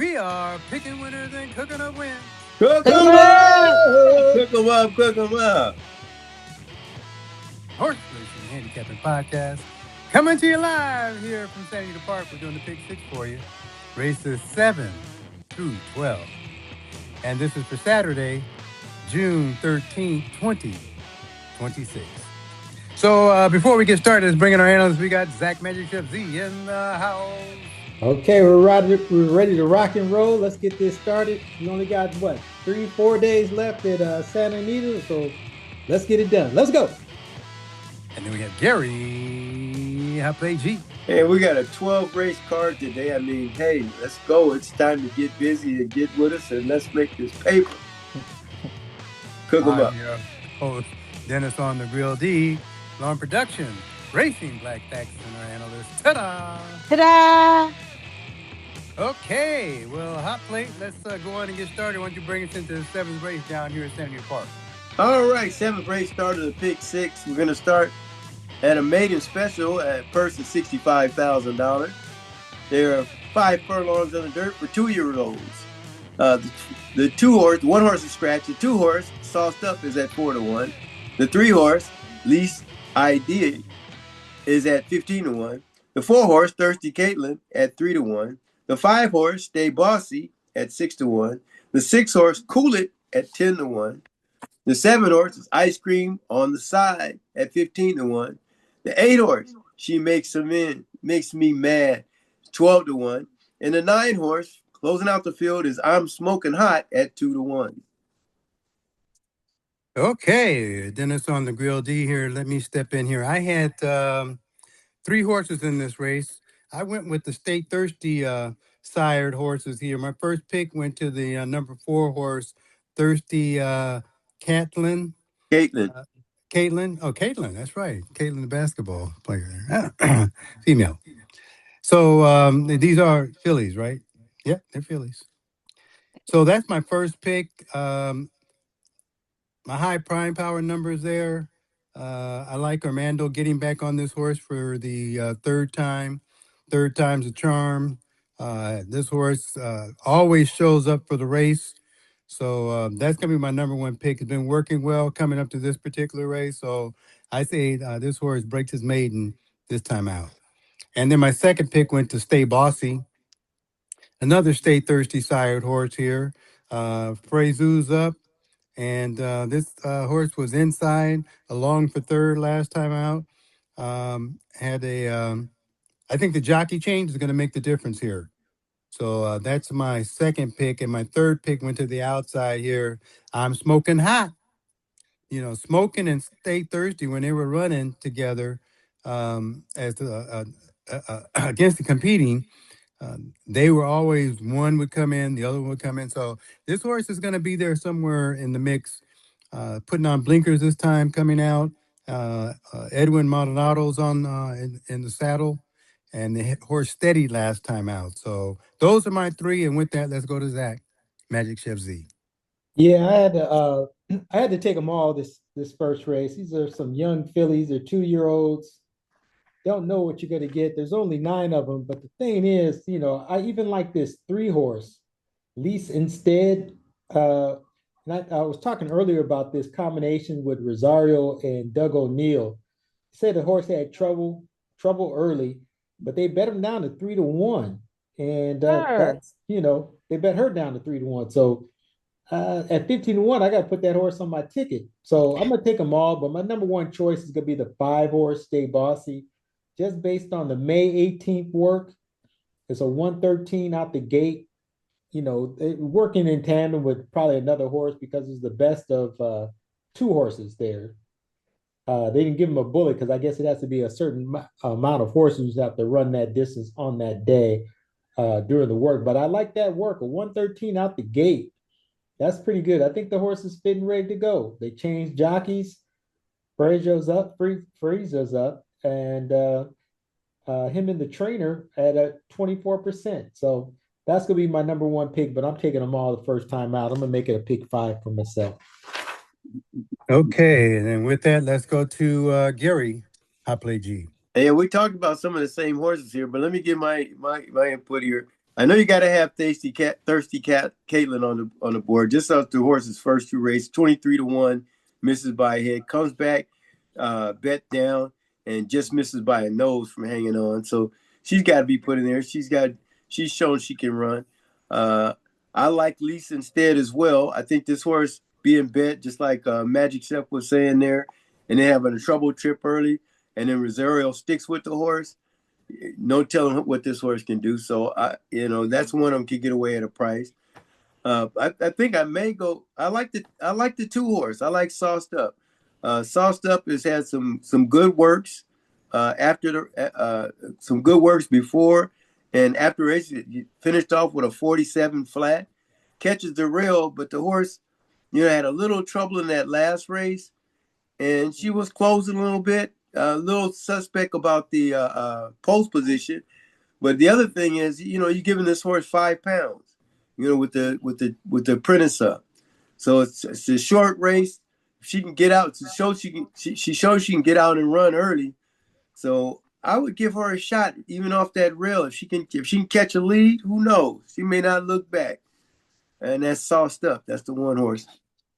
We are picking winners and cooking up wins. Cook 'em up! Cook 'em up, cook 'em up. Horse Racing Handicapping Podcast. Coming to you live here from San Anita Park. We're doing the Pick 6 for you. Races 7 through 12. And this is for Saturday, June 13th, 2026. So before we get started, let's bring in our analysts. We got Zach Magic Chef Z in the house. Okay, we're ready to rock and roll. Let's get this started. We only got, 3-4 days left at Santa Anita, so let's get it done. Let's go. And then we have Gary Play G. Hey, we got a 12 race card today. I mean, hey, let's go. It's time to get busy and get with us, and let's make this paper. Cook 'em up. Your host, Dennis on the Real D, Lawn Production, Racing Black Tax, and our analyst, Ta-da! Ta-da! Okay, well, hot plate. Let's go on and get started. Why don't you bring us into the 7th race down here at Santa Anita Park? All right, 7th race start of the Pick 6. We're going to start at a maiden special at purse of $65,000. There are 5 furlongs on the dirt for 2-year-olds. The 2-horse, 1 horse is scratched. The 2-horse, sauced up, is at 4-1. The 3-horse, Least Idea, is at 15-1. The 4-horse, Thirsty Caitlin, at 3-1. The 5-horse, Stay Bossy, at 6-1. The 6-horse, Cool It, at 10-1. The 7-horse is Ice Cream on the Side at 15-1. The 8-horse, She Makes Me Mad, 12-1. And the 9-horse, closing out the field, is I'm Smoking Hot at 2-1. Okay, Dennis on the Grill D here. Let me step in here. I had 3 horses in this race. I went with the State Thirsty sired horses here. My first pick went to the number 4 horse, Thirsty Caitlin. Oh, Caitlin, that's right. Caitlin, the basketball player. Female. So these are fillies, right? Yeah, they're fillies. So that's my first pick. My high prime power numbers there. I like Armando getting back on this horse for the 3rd time. 3rd time's a charm. This horse always shows up for the race. So that's going to be my number 1 pick. It's been working well coming up to this particular race. So I say this horse breaks his maiden this time out. And then my second pick went to Stay Bossy. Another Stay Thirsty sired horse here. Freyzoo's up. And this horse was inside, along for 3rd last time out. I think the jockey change is going to make the difference here. So that's my second pick. And my 3rd pick went to the outside here. I'm Smoking Hot. You know, Smoking and Stay Thirsty, when they were running together as against the competing, they were always, one would come in, the other one would come in. So this horse is going to be there somewhere in the mix, putting on blinkers this time, coming out. Edwin Maldonado's on in the saddle, and the horse steady last time out. So those are my 3. And with that, let's go to Zach, Magic Chef Z. Yeah, I had to take them all this first race. These are some young fillies. They're 2-year-olds. Don't know what you're going to get. There's only 9 of them. But the thing is, I even like this 3-horse, Lease Instead. And I was talking earlier about this combination with Rosario and Doug O'Neill. Said the horse had trouble early, but they bet him down to 3-1. And that's, they bet her down to 3-1. So at 15-1, I got to put that horse on my ticket. So I'm going to take them all. But my number 1 choice is going to be the 5-horse, Stay Bossy. Just based on the May 18th work. It's a 113 out the gate. Working in tandem with probably another horse because it's the best of 2 horses there. They didn't give him a bullet because I guess it has to be a certain amount of horses that have to run that distance on that day during the work. But I like that work, a 113 out the gate. That's pretty good. I think the horse is fit and ready to go. They changed jockeys. Fraser's up, and him and the trainer at a 24%. So that's going to be my number 1 pick, but I'm taking them all the first time out. I'm going to make it a pick 5 for myself. Okay, and then with that, let's go to Gary, Hot Play G. Hey, we talked about some of the same horses here, but let me give my input here. I know you got to have thirsty cat Caitlin on the board. Just off the horse's first two races, 23-1, misses by a head, comes back, bet down, and just misses by a nose from hanging on. So she's got to be put in there. She's shown she can run. Uh, I like Lisa instead as well. I think this horse being bet, just like Magic Chef was saying there, and then having a trouble trip early, and then Rosario sticks with the horse. No telling what this horse can do. So that's one of them could get away at a price. I think I may go. I like the two horse. I like Sauced Up. Sauced Up has had some good works after some good works before and after race. He finished off with a 47 flat. Catches the rail, but the horse, had a little trouble in that last race, and she was closing a little bit. A little suspect about the post position, but the other thing is, you're giving this horse 5 pounds, with the apprentice up. So it's a short race. If she can get out to show she shows she can get out and run early. So I would give her a shot even off that rail. If she can catch a lead, who knows? She may not look back. And that's Sauced Up. That's the one horse.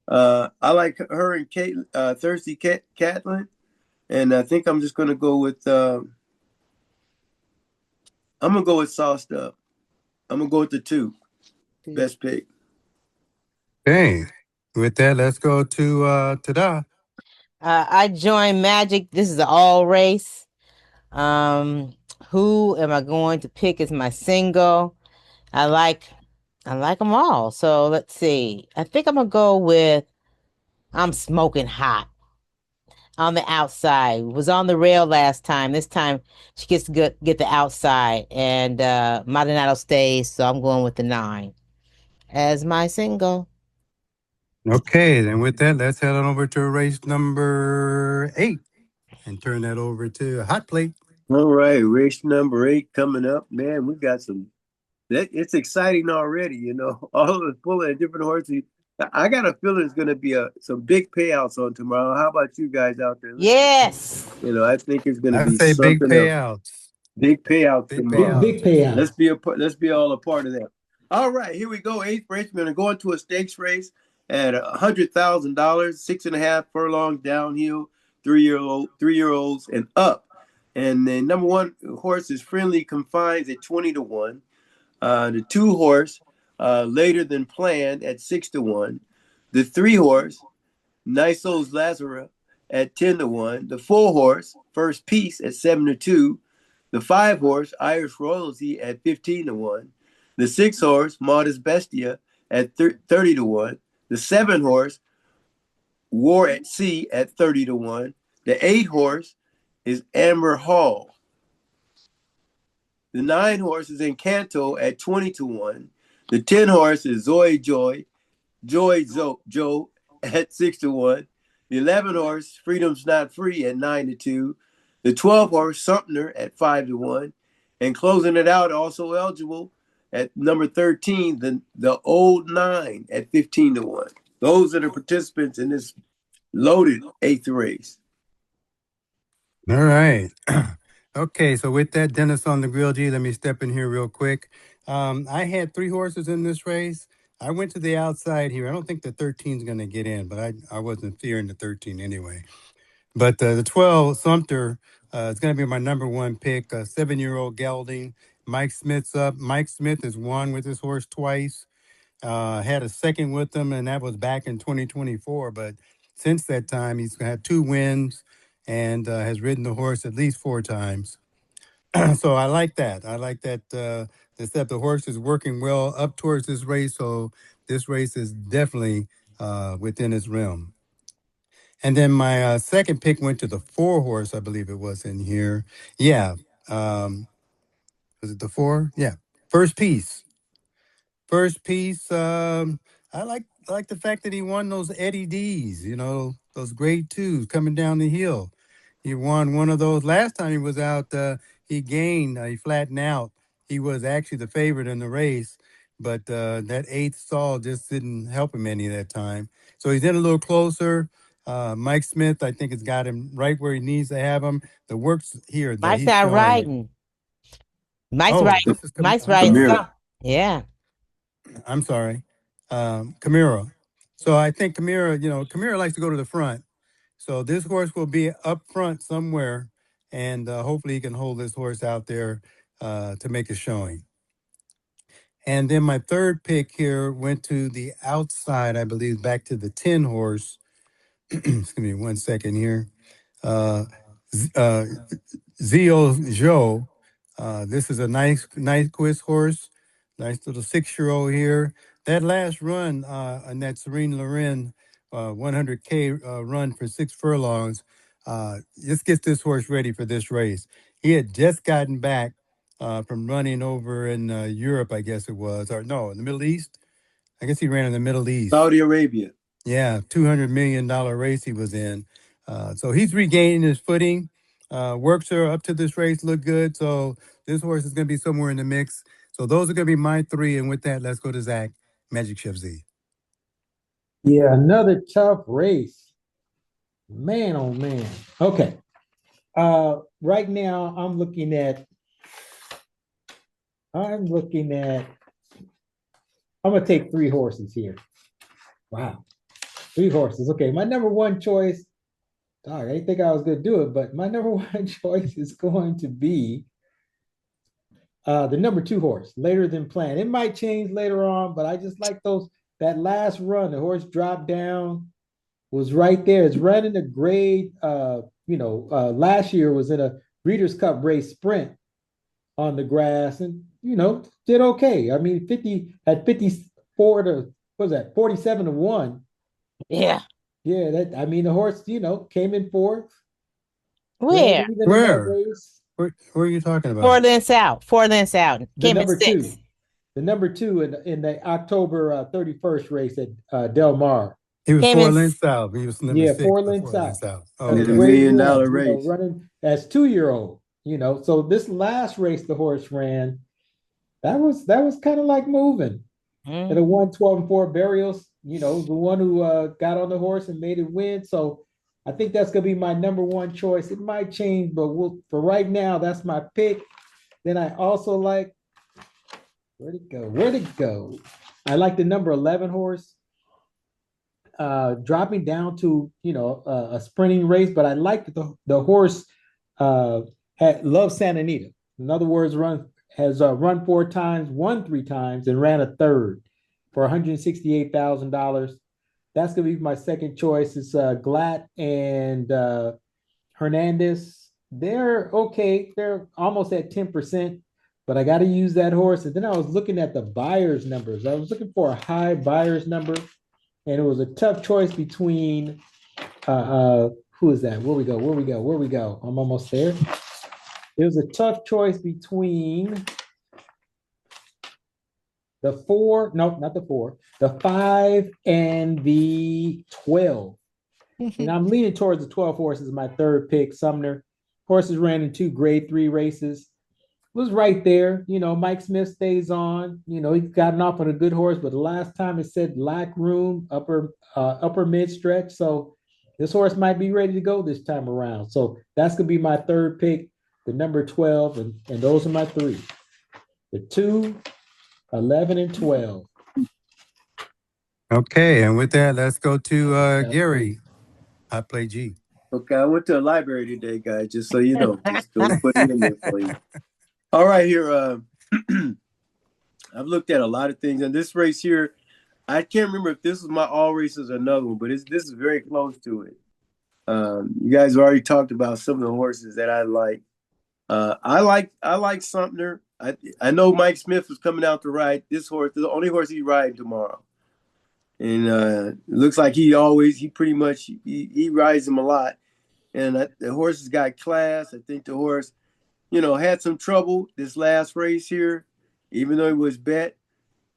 I like her and Thirsty Catlin. And I think I'm just going to go with Sauced Up. I'm going to go with the 2. Best pick. Okay. With that, let's go to TADA. I joined Magic. This is an all race. Who am I going to pick as my single? I like them all. So let's see. I think I'm gonna go with I'm Smoking Hot on the outside. Was on the rail last time. This time she gets to get the outside, and Maldonado stays. So I'm going with the 9 as my single. Okay, then with that, let's head on over to race number 8 and turn that over to Hot Plate. All right, race number 8 coming up. Man, we got it's exciting already, all of us pulling different horses. I got a feeling it's going to be some big payouts on tomorrow. How about you guys out there? Yes. I think it's going to be say big something payouts. Else. Big payouts tomorrow. Big payouts. Let's be all a part of that. All right, here we go. 8th race. We're going to go into a stakes race at $100,000, 6.5 furlong downhill, 3-year-olds and up. And the number 1 horse is Friendly Confines at 20-1. The 2 horse, Later Than Planned at 6-1. The 3 horse, Niso's Lazarus at 10-1. The 4 horse, First Peace at 7-2. The 5 horse, Irish Royalty at 15-1. The 6 horse, Modest Bestia at 30-1. The 7 horse, War at Sea at 30-1. The 8 horse is Amber Hall. The 9 horse is Encanto at 20-1. The 10 horse is Joe at 6-1. The 11 horse, Freedom's Not Free at 9-2. The 12 horse, Sumter at 5-1. And closing it out, also eligible at number 13, the Old 9 at 15-1. Those are the participants in this loaded 8th race. All right. Okay, so with that, Dennis on the grill, G, let me step in here real quick. I had 3 horses in this race. I went to the outside here. I don't think the 13 is going to get in, but I wasn't fearing the 13 anyway. But the 12, Sumter, is going to be my number 1 pick, 7-year-old gelding. Mike Smith's up. Mike Smith has won with his horse twice. Had a second with him, and that was back in 2024. But since that time, he's had 2 wins and has ridden the horse at least 4 times. So I like that. I like that the horse is working well up towards this race. So this race is definitely within its realm. And then my second pick went to the 4 horse, I believe it was in here. Yeah. Was it the 4? Yeah. First Piece. I like the fact that he won those Eddie D's, those grade 2s coming down the hill. He won one of those last time he was out. He gained, he flattened out. He was actually the favorite in the race, but that 8th stall just didn't help him any that time. So he's in a little closer. Mike Smith, I think, has got him right where he needs to have him. The works here that Mike's he's not showing. riding. Mike's riding. this is Mike's I'm riding. sorry. Yeah. I'm sorry, Kamira. So I think Kamira, Kamira likes to go to the front. So this horse will be up front somewhere, and hopefully he can hold this horse out there to make a showing. And then my third pick here went to the outside, I believe, back to the 10 horse. Excuse me 1 second here. Uh, Zio Joe. This is a nice quiz horse. Nice little 6-year-old here. That last run on that Serene Loren 100K run for 6 furlongs, just gets this horse ready for this race. He had just gotten back from running over in Europe, I guess it was, or no, in the Middle East. I guess he ran in the Middle East. Saudi Arabia. Yeah, $200 million race he was in. So he's regaining his footing. Works are up to this race look good. So this horse is going to be somewhere in the mix. So those are going to be my 3. And with that, let's go to Zach, Magic Chef Z. Yeah, another tough race. Man, oh man. Okay. Right now I'm looking at I'm gonna take 3 horses here. Wow. 3 horses. Okay, my number 1 choice. I didn't think I was gonna do it, but my number 1 choice is going to be the number 2 horse, Later Than Planned. It might change later on, but I just like that last run. The horse dropped down, was right there. It's running a grade. Last year was in a Breeders' Cup race sprint on the grass, and did okay. I mean, 54 to what was that 47 to 1. Yeah. Yeah, the horse, came in 4th. Where? Where are you talking about? 4 lengths out. 4 lengths out. Came in 6. The number 2 in the October 31st race at Del Mar. He was 4 lengths out. He was number 6. 4 lengths out. Oh, $1 million race. Running as 2-year-old. So this last race the horse ran, that was kind of like moving. And the 112-4 Burials, the one who got on the horse and made it win. So I think that's gonna be my number 1 choice. It might change, but for right now, that's my pick. Then I also like, where'd it go? I like the number 11 horse. Dropping down to a sprinting race, but I like the horse loves Santa Anita. In other words, has run 4 times, won 3 times, and ran a 3rd for $168,000. That's gonna be my second choice. It's Glatt and Hernandez. They're okay. They're almost at 10%, but I got to use that horse. And then I was looking at the buyer's numbers. I was looking for a high buyer's number, and it was a tough choice between who is that? Where we go? I'm almost there. It was a tough choice between the 4, no, not the 4, the 5 and the 12. And I'm leaning towards the 12 horse as my third pick. Sumner. Horses ran in 2 grade 3 races. Was right there. Mike Smith stays on. He's gotten off on a good horse, but the last time it said lack room, upper mid stretch. So this horse might be ready to go this time around. So that's gonna be my third pick, the number 12, and those are my 3. The 2, 11, and 12. Okay, and with that, let's go to Gary. I play G. Okay, I went to the library today, guys, just so you know. Just to put it in there for you. All right, here. I've looked at a lot of things, and this race here, I can't remember if this was my all races or another one, but this is very close to it. You guys have already talked about some of the horses that I like. I like Sumner. I know Mike Smith was coming out to ride this horse, the only horse he's riding tomorrow. And it looks like he pretty much rides him a lot. And the horse has got class. I think the horse, had some trouble this last race here, even though he was bet.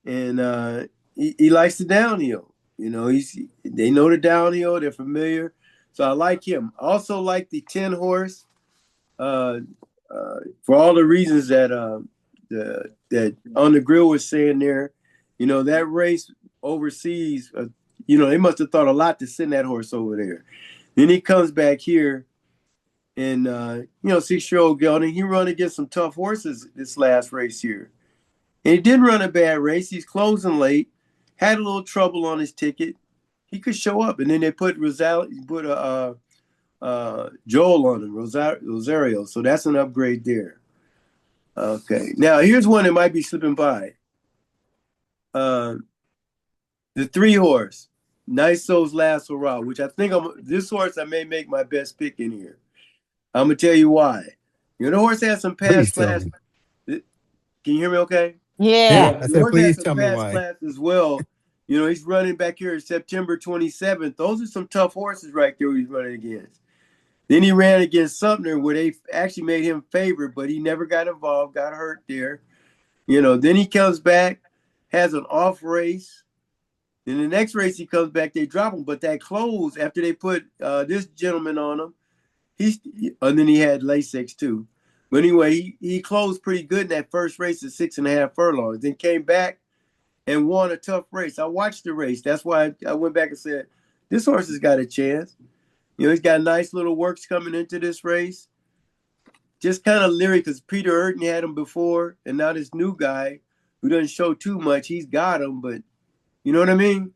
And he likes the downhill. They know the downhill. They're familiar. So I like him. I also like the 10 horse for all the reasons that that On the Grill was saying there. That race overseas, they must have thought a lot to send that horse over there. Then he comes back here and, 6-year-old Gelding, he run against some tough horses this last race here. And he didn't run a bad race. He's closing late. Had a little trouble on his ticket. He could show up. And then they put Joel on him, Rosario. So that's an upgrade there. Okay. Now here's one that might be slipping by. The 3-horse, Niso's Last Hurrah, which I think this horse I may make my best pick in here. I'm gonna tell you why. The horse has some past class. Can you hear me okay? Yeah. I said, please tell me why. Class as well. He's running back here September 27th. Those are some tough horses right there he's running against. Then he ran against Sumner where they actually made him favorite, but he never got involved, got hurt there. Then he comes back, has an off race. Then the next race he comes back, they drop him. But that close after they put this gentleman on him, and then he had Lasix too. But anyway, he closed pretty good in that first race at 6.5 furlongs. Then came back and won a tough race. I watched the race. That's why I went back and said, this horse has got a chance. He's got nice little works coming into this race. Just kind of leery because Peter Urton had him before, and now this new guy who doesn't show too much, he's got him, but you know what I mean?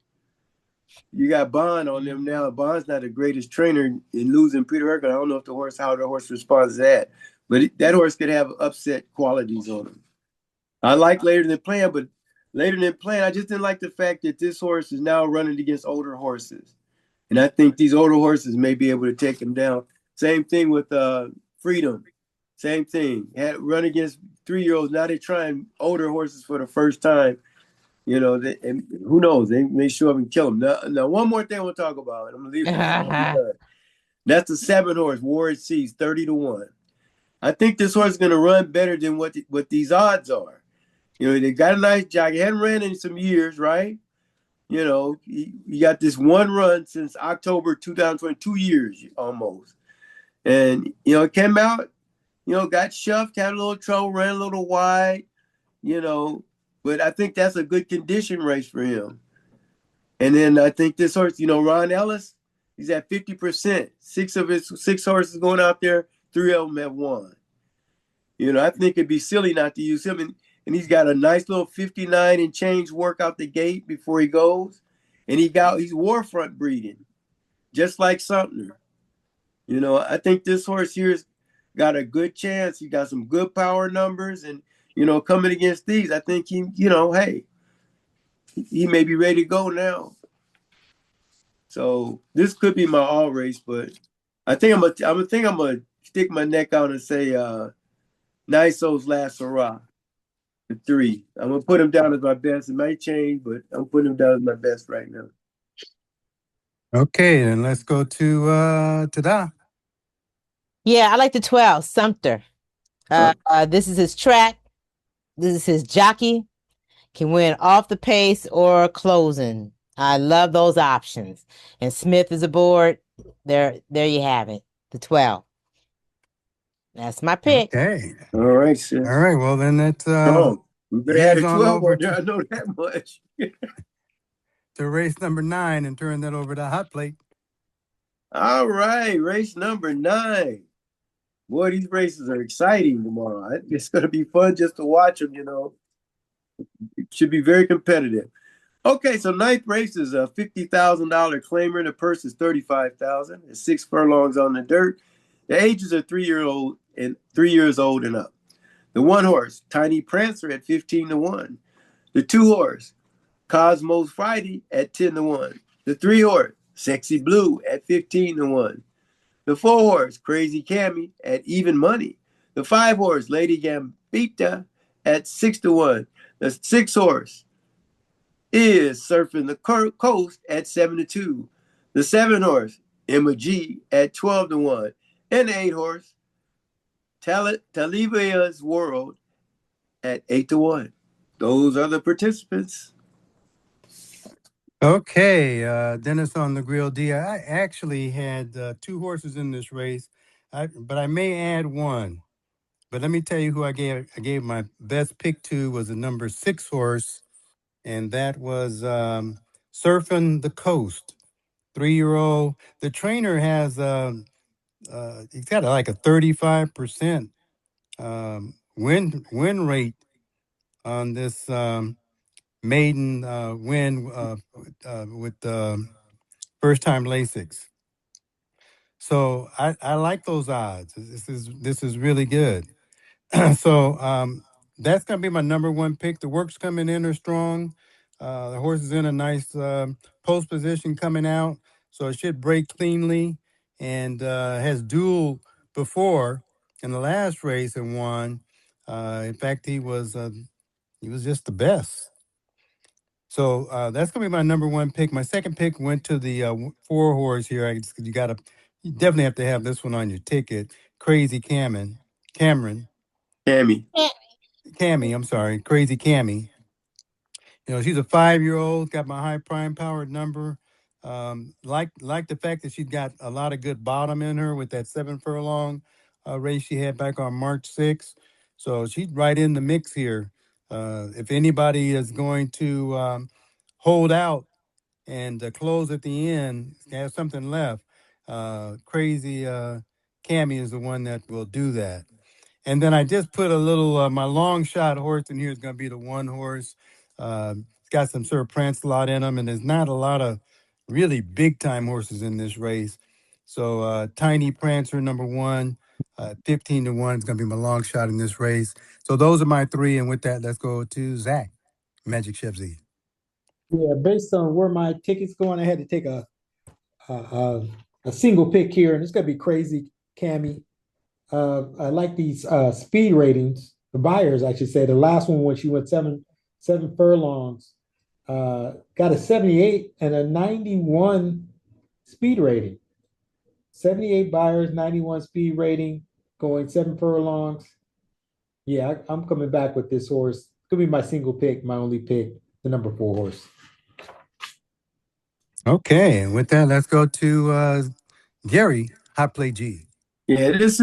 You got Bond on them now. Bond's not the greatest trainer in losing Peter Urton. I don't know how the horse responds to that, but that horse could have upset qualities on him. I like Later Than Planned, but Later Than Planned, I just didn't like the fact that this horse is now running against older horses. And I think these older horses may be able to take him down. Same thing with Freedom. Same thing. Had run against 3-year-olds. Now they're trying older horses for the first time. And who knows? They may show up and kill them. Now one more thing we'll talk about. I'm gonna leave it. That's the 7-horse, Ward Seas, 30-1. I think this horse is gonna run better than what these odds are. They got a nice jockey. He hadn't ran in some years, right? You got this one run since October 2020, 2 years almost. And, it came out, got shoved, had a little trouble, ran a little wide, but I think that's a good condition race for him. And then I think this horse, Ron Ellis, he's at 50%. 6 of his 6 horses going out there, 3 of them have won. I think it'd be silly not to use him. And he's got a nice little 59 and change work out the gate before he goes. And he's war front breeding, just like Sumner. I think this horse here's got a good chance. He got some good power numbers. And, coming against these, I think he may be ready to go now. So this could be my all race, but I think I'm gonna stick my neck out and say Niso's Last Hurrah. 3. I'm gonna put him down as my best. It might change, but I'm putting him down as my best right now. Okay, then let's go to TADA. Yeah, I like the 12, Sumter. This is his track. This is his jockey. Can win off the pace or closing. I love those options. And Smith is aboard. There you have it. The 12. That's my pick. Okay. All right, sis. All right. Well, then that's we better have a 12 on there. I know that much. To race number 9 and turn that over to Hot Plate. All right, race number 9. Boy, these races are exciting tomorrow. It's going to be fun just to watch them. It should be very competitive. Okay, so 9th race is a $50,000 claimer. The purse is $35,000. It's 6 furlongs on the dirt. The ages are 3 years old and up. The 1 horse, Tiny Prancer at 15-1. The 2 horse, Cosmos Friday at 10-1. The 3 horse, Sexy Blue at 15-1. The 4 horse, Crazy Cammy at even money. The 5 horse, Lady Gambita at 6-1. The 6 horse is Surfing the Coast at 7-2. The 7 horse, Emma G at 12-1. And the 8 horse, Talivia's World at 8-1. Those are the participants. Okay, Dennis on the Grill D. I actually had 2 horses in this race, but I may add 1. But let me tell you who I gave. I gave my best pick to was the number 6 horse, and that was Surfing the Coast, 3-year-old. The trainer has he's got like a 35% win rate on this maiden win with first time Lasix. So I like those odds. This is really good. So that's gonna be my number one pick. The works coming in are strong. The horse is in a nice post position coming out, so it should break cleanly and has duel before in the last race and won. In fact, he was just the best. So that's gonna be my number one pick. My second pick went to the four horse here. You definitely have to have this one on your ticket. Crazy Cameron, Tammy. Cammy. I'm sorry, Crazy Cammy. You know, she's a 5-year-old. Got my high prime powered number. Like the fact that she's got a lot of good bottom in her with that 7 furlong race she had back on March 6th. So she's right in the mix here. If anybody is going to hold out and close at the end, have something left, Crazy Cammy is the one that will do that. And then I just put a little, my long shot horse in here is going to be the one horse. It's got some Sir Prancelot in him, and there's not a lot of really big time horses in this race. So Tiny Prancer, number one, 15 to 1 is going to be my long shot in this race. So those are my three. And with that, let's go to Zach, Magic Chef Z. Yeah, based on where my ticket's going, I had to take a single pick here, and it's gonna be Crazy Cammy. I like these speed ratings. The buyers, I should say, the last one when she went seven furlongs, got a 78 and a 91 speed rating. 78 buyers, 91 speed rating, going 7 furlongs. Yeah, I'm coming back with this horse. Could be my single pick, my only pick, the number 4 horse. Okay, and with that, let's go to Gary, Hot Play G. Yeah, it's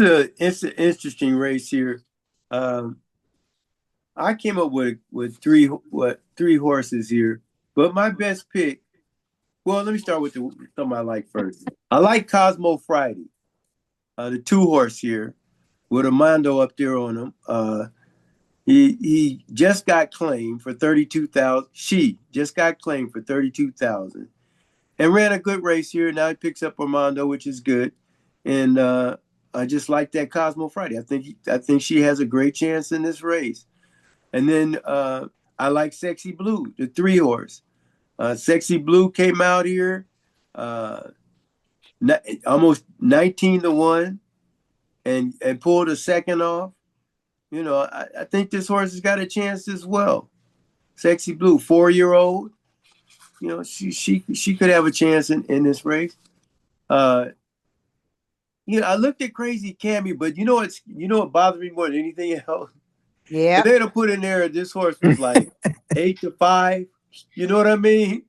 an interesting race here. I came up with three horses here, but my best pick. Well, let me start with something I like first. I like Cosmo Friday, the 2 horse here, with Armando up there on him. He just got claimed for 32,000. She just got claimed for 32,000, and ran a good race here. Now he picks up Armando, which is good, and I just like that Cosmo Friday. I think she has a great chance in this race. And then I like Sexy Blue, the 3 horse. Sexy Blue came out here almost 19 to 1 and pulled a second off. You know, I think this horse has got a chance as well. Sexy Blue, 4-year-old. You know, she could have a chance in this race. You know, I looked at Crazy Cammy, but you know what bothered me more than anything else? Yeah. They'd have put in there this horse was like 8 to 5. You know what I mean?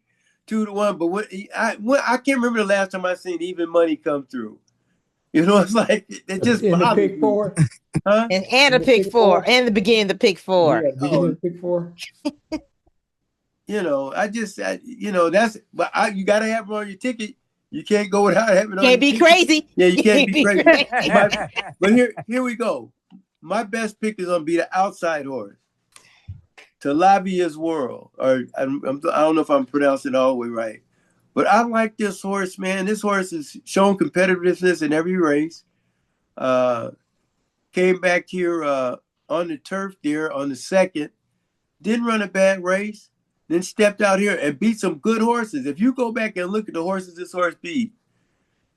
2 to 1. But I can't remember the last time I seen even money come through. You know, it's like it just in the bothered pick me. 4. Huh? And a pick 4, and the beginning of the pick 4. Yeah, beginning of pick 4. You know, you know, but you got to have them on your ticket. You can't go without having it on your Can't be ticket. crazy. Yeah, you can't be crazy. crazy. But here we go. My best pick is going to be the outside horse, Talavia's World. Or I don't know if I'm pronouncing it all the way right. But I like this horse, man. This horse has shown competitiveness in every race. Came back here on the turf there on the 2nd. Didn't run a bad race. Then stepped out here and beat some good horses. If you go back and look at the horses this horse beat,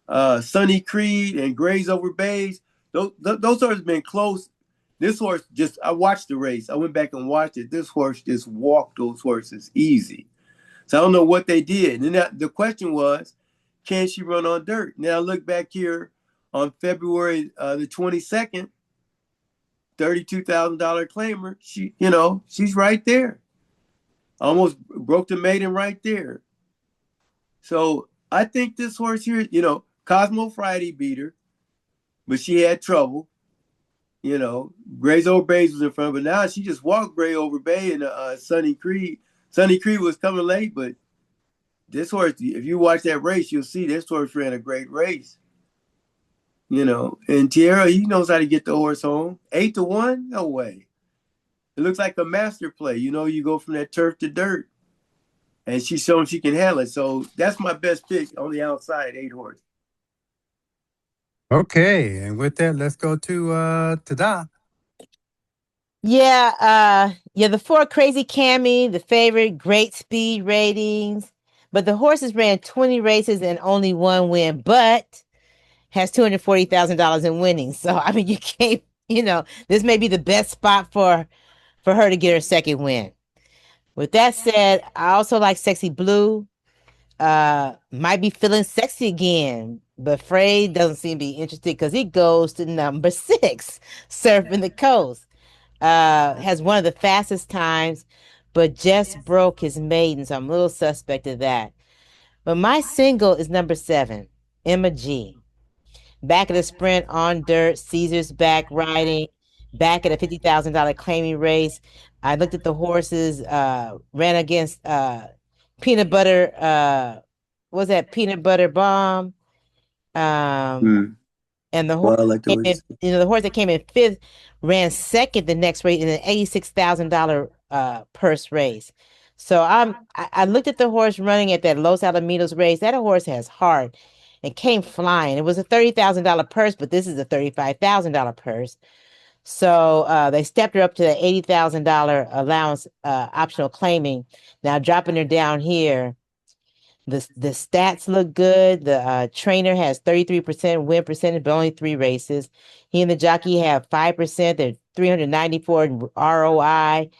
Sunny Creed and Grays Over Bays, those horses have been close. This horse I watched the race. I went back and watched it. This horse just walked those horses easy. So I don't know what they did. And then the question was, can she run on dirt? Now I look back here on February the 22nd, $32,000 claimer. She's right there. Almost broke the maiden right there. So I think this horse here, Cosmo Friday beat her, but she had trouble. Gray's Over Bays was in front, but now she just walked Gray Over Bay and Sunny Creed. Sunny Creed was coming late, but this horse, if you watch that race, you'll see this horse ran a great race. And Tierra, he knows how to get the horse home. 8 to 1? No way. It looks like a master play. You know, you go from that turf to dirt, and she's shown she can handle it. So that's my best pick on the outside, 8 horse. Okay, and with that, let's go to TADA. Yeah, the 4 Crazy Cammy, the favorite, great speed ratings. But the horses ran 20 races and only 1 win, but has $240,000 in winnings. So I mean, you can't, this may be the best spot for her to get her second win. With that said, I also like Sexy Blue. Might be feeling sexy again, but Frey doesn't seem to be interested because he goes to number 6, Surfing the Coast. Has one of the fastest times, but just broke his maiden, so I'm a little suspect of that. But my single is number 7, Emma G. Back at the sprint on dirt, Caesar's back riding, back at a $50,000 claiming race. I looked at the horses, ran against Peanut Butter, was that Peanut Butter Bomb? And the horse, Well, I like the way the horse that came in 5th ran 2nd the next race in an $86,000 purse race. So I looked at the horse running at that Los Alamitos race. That horse has heart and came flying. It was a $30,000 purse, but this is a $35,000 purse. So they stepped her up to the $80,000 allowance optional claiming. Now dropping her down here. The stats look good. The trainer has 33% win percentage, but only 3 races. He and the jockey have 5%. They're 394 ROI.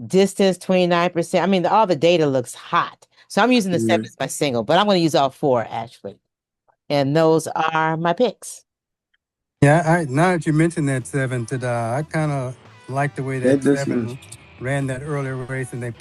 Distance 29%. I mean, all the data looks hot. So I'm using the 7 as my single, but I'm going to use all 4 actually. And those are my picks. Yeah, now that you mentioned that 7 TADA, I kind of like the way that 7 ran that earlier race, and they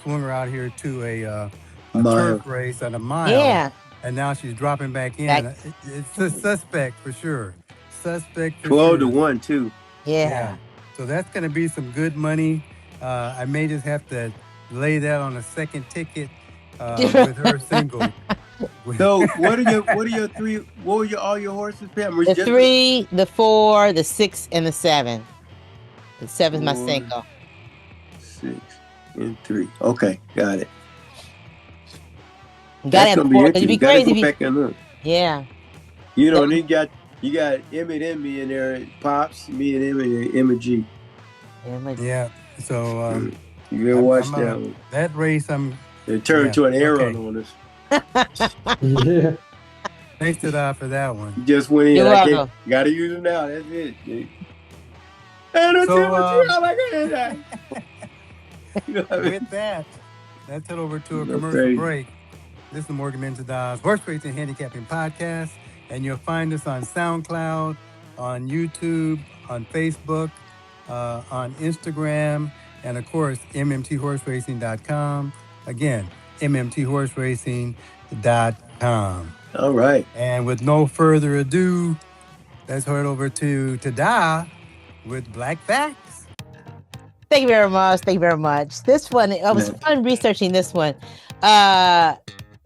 swung her out here to a turf race at a mile. Yeah. And now she's dropping back in. It's a suspect for sure. 12 to 1 too. Yeah. So that's going to be some good money. I may just have to lay that on a second ticket with her single. So what are your 3? What were all your horses, Pam? The 3, the 4, the 6, and the 7. The 7 is my single. 6 and 3. Okay, got it. That's gonna be interesting. It'd be crazy. Go back and look. Yeah. You know, and then you got Emmett and me in there, Pops, me and Emmett and Emma G. Yeah. So you gotta watch that one. That race, it turned to an error on us. Yeah. Thanks to that for that one. You just went in. Gotta use them now. That's it. With that, let's head over to a commercial break. This is the Morgan Men's Tada's Horse Racing Handicapping Podcast, and you'll find us on SoundCloud, on YouTube, on Facebook, on Instagram, and of course, mmtHorseRacing.com. Again, mmtHorseRacing.com. All right. And with no further ado, let's head over to TADA with Black Facts. Thank you very much. Thank you very much. This one, it was fun researching this one.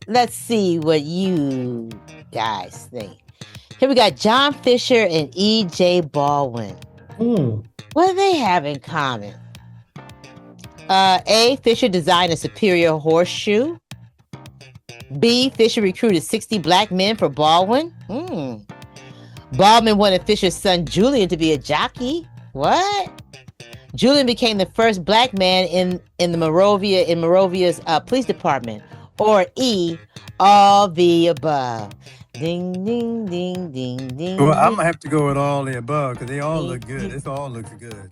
Let's see what you guys think. Here we got John Fisher and E.J. Baldwin. What do they have in common? A, Fisher designed a superior horseshoe. B, Fisher recruited 60 black men for Baldwin. Baldwin wanted Fisher's son Julian to be a jockey. What? Julian became the first black man in Moravia's police department. Or E, all the above. Ding, ding, ding, ding, ding. Well, I'm going to have to go with all the above because they all look good. This all looks good.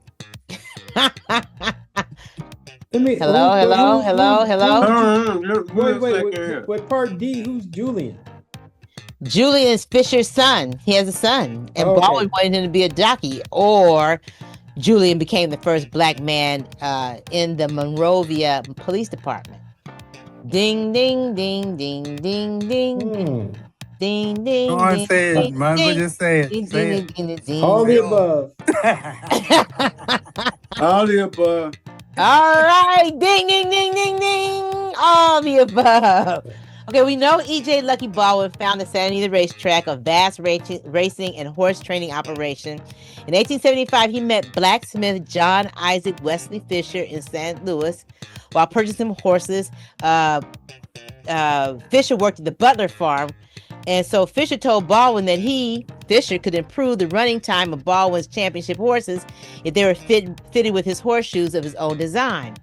Hello. Wait, part D, who's Julian? Julian's Fisher's son. He has a son. And Baldwin wanted him to be a jockey. Or Julian became the first black man in the Monrovia Police Department. Ding, ding, ding, ding, ding, ding. Ding, ding, go on, say it. Might as well just say it. All the above. All the above. All right. Ding, ding, ding, ding, ding. All the above. Okay, we know E.J. Lucky Baldwin founded Santa Anita Racetrack, a vast racing and horse training operation. In 1875, he met blacksmith John Isaac Wesley Fisher in St. Louis. While purchasing horses, Fisher worked at the Butler farm. And so Fisher told Baldwin that Fisher, could improve the running time of Baldwin's championship horses if they were fitted with his horseshoes of his own design.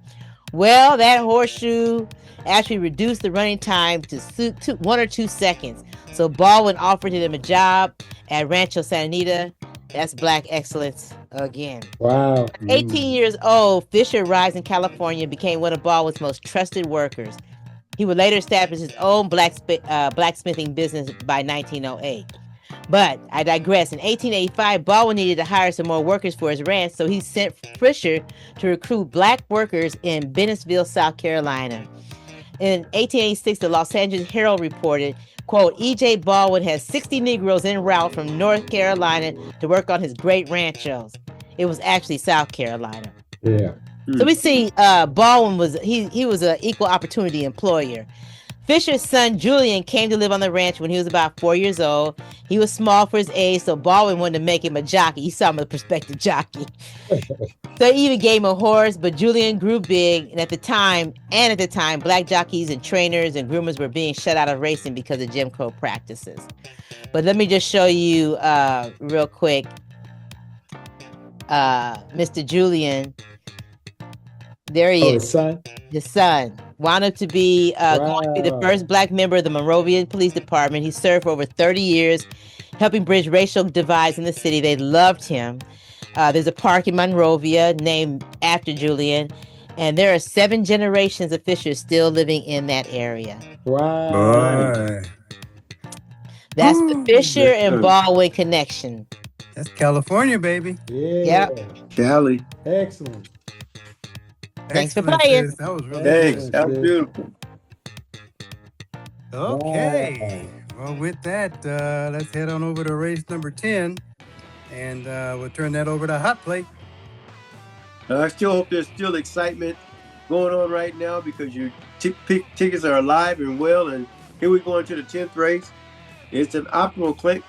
Well, that horseshoe actually reduced the running time to 1 or 2 seconds. So Baldwin offered him a job at Rancho Santa Anita. That's black excellence again. Wow. 18 years old, Fisher arrived in California and became one of Baldwin's most trusted workers. He would later establish his own blacksmithing business by 1908. But I digress. In 1885, Baldwin needed to hire some more workers for his ranch, so he sent Fisher to recruit black workers in Bennettsville, South Carolina. In 1886, the Los Angeles Herald reported, quote, E.J. Baldwin has 60 Negroes en route from North Carolina to work on his great ranchos. It was actually South Carolina. Yeah. So we see Baldwin was an equal opportunity employer. Fisher's son Julian came to live on the ranch when he was about 4 years old. He was small for his age, so Baldwin wanted to make him a jockey. He saw him as a prospective jockey. So he even gave him a horse, but Julian grew big, and at the time, black jockeys and trainers and groomers were being shut out of racing because of Jim Crow practices. But let me just show you real quick, Mr. Julian. There he is. His son wound up to be going to be the first black member of the Monrovia Police Department. He served for over 30 years, helping bridge racial divides in the city. They loved him. There's a park in Monrovia named after Julian, and there are 7 generations of Fishers still living in that area. Wow. That's the Fisher and Baldwin connection. That's California, baby. Yeah. Yep. Cali. Excellent. Thanks for Excellent, playing. sis. That was really Thanks. good. That was beautiful. Okay. Well, with that, let's head on over to race number 10, and we'll turn that over to Hot Plate. I still hope there's still excitement going on right now because your tickets are alive and well. And here we go into the 10th race. It's an optimal claim.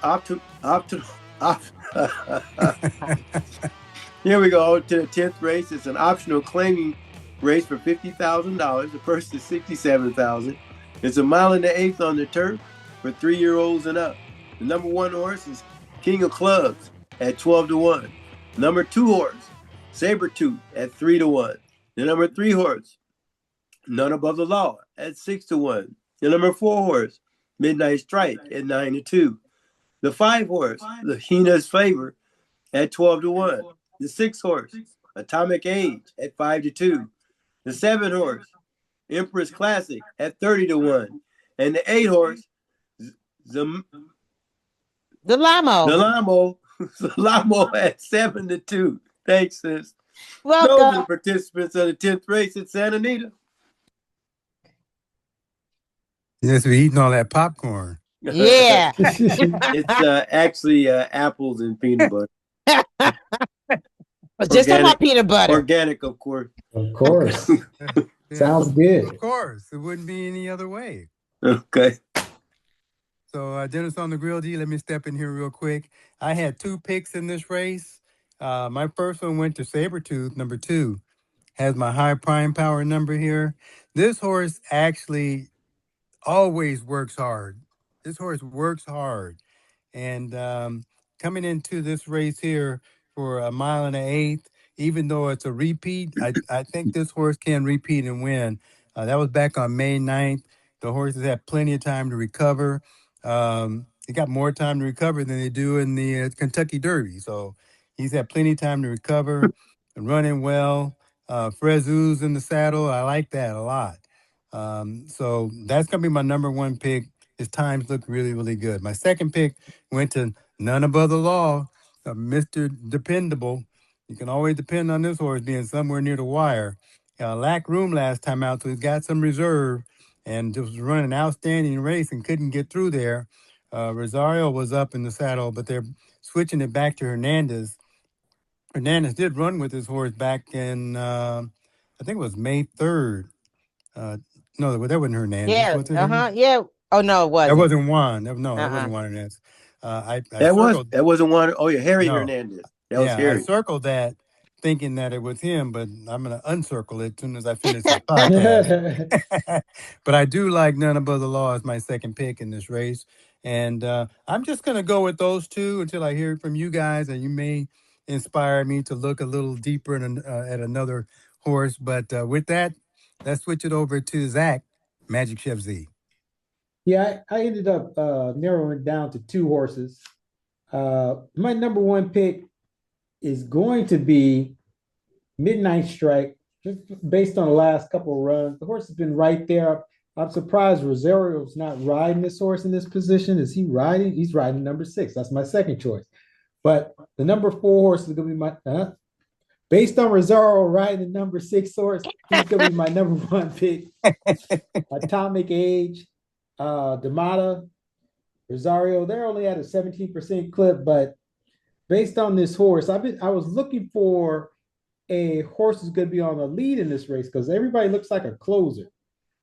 Here we go to the 10th race. It's an optional claiming race for $50,000. The purse is $67,000. It's a mile and an eighth on the turf for 3-year-olds and up. The number 1 horse is King of Clubs at 12-1. Number 2 horse, Sabretooth at 3-1. The number 3 horse, None Above the Law at 6-1. The number 4 horse, Midnight Strike at 9-2. The 5 horse, Lahina's Favor at 12-1. The 6 horse, Atomic Age at 5-2. The 7 horse, Empress Classic at 30-1. And the 8 horse, the Lamo at 7-2. Thanks, sis. Welcome. Those are the participants of the 10th race at Santa Anita. Yes, we're eating all that popcorn. Yeah. It's actually apples and peanut butter. Just talking about peanut butter. Organic, of course. Of course. Sounds good. Of course. It wouldn't be any other way. Okay. So, Dennis on the Grill D, let me step in here real quick. I had 2 picks in this race. My first one went to Sabretooth, number 2. Has my high prime power number here. This horse actually always works hard. This horse works hard. And coming into this race here for a mile and an eighth, even though it's a repeat, I think this horse can repeat and win. That was back on May 9th. The horses had plenty of time to recover. They got more time to recover than they do in the Kentucky Derby. So he's had plenty of time to recover and running well. Frezu's in the saddle. I like that a lot. So that's going to be my number 1 pick. His times look really, really good. My second pick went to None Above the Law, Mr. Dependable. You can always depend on this horse being somewhere near the wire. Lacked room last time out, so he's got some reserve and just running an outstanding race and couldn't get through there. Rosario was up in the saddle, but they're switching it back to Hernandez. Hernandez did run with his horse back in, I think it was May 3rd. No, that wasn't Hernandez, Yeah, was it? yeah. Oh no, it That wasn't. wasn't Juan. No, that Uh-uh. wasn't Juan Hernandez. I That was circled. that wasn't one. Oh yeah, Harry No, Hernandez. That was yeah, I Harry. circled that thinking that it was him, but I'm gonna uncircle it as soon as I finish this podcast. But I do like None Above the Law as my second pick in this race, and I'm just gonna go with those two until I hear from you guys, and you may inspire me to look a little deeper at another horse. But with that, let's switch it over to Zach, Magic Chef Z. Yeah, I ended up narrowing it down to two horses. My number one pick is going to be Midnight Strike, just based on the last couple of runs. The horse has been right there. I'm surprised Rosario's not riding this horse in this position. Is he riding? He's riding number 6. That's my second choice. But the number 4 horse is going to be my, based on Rosario riding the number 6 horse, he's going to be my number 1 pick. Atomic Age, Damata, Rosario, they're only at a 17% clip, but based on this horse, I was looking for a horse who's going to be on the lead in this race because everybody looks like a closer.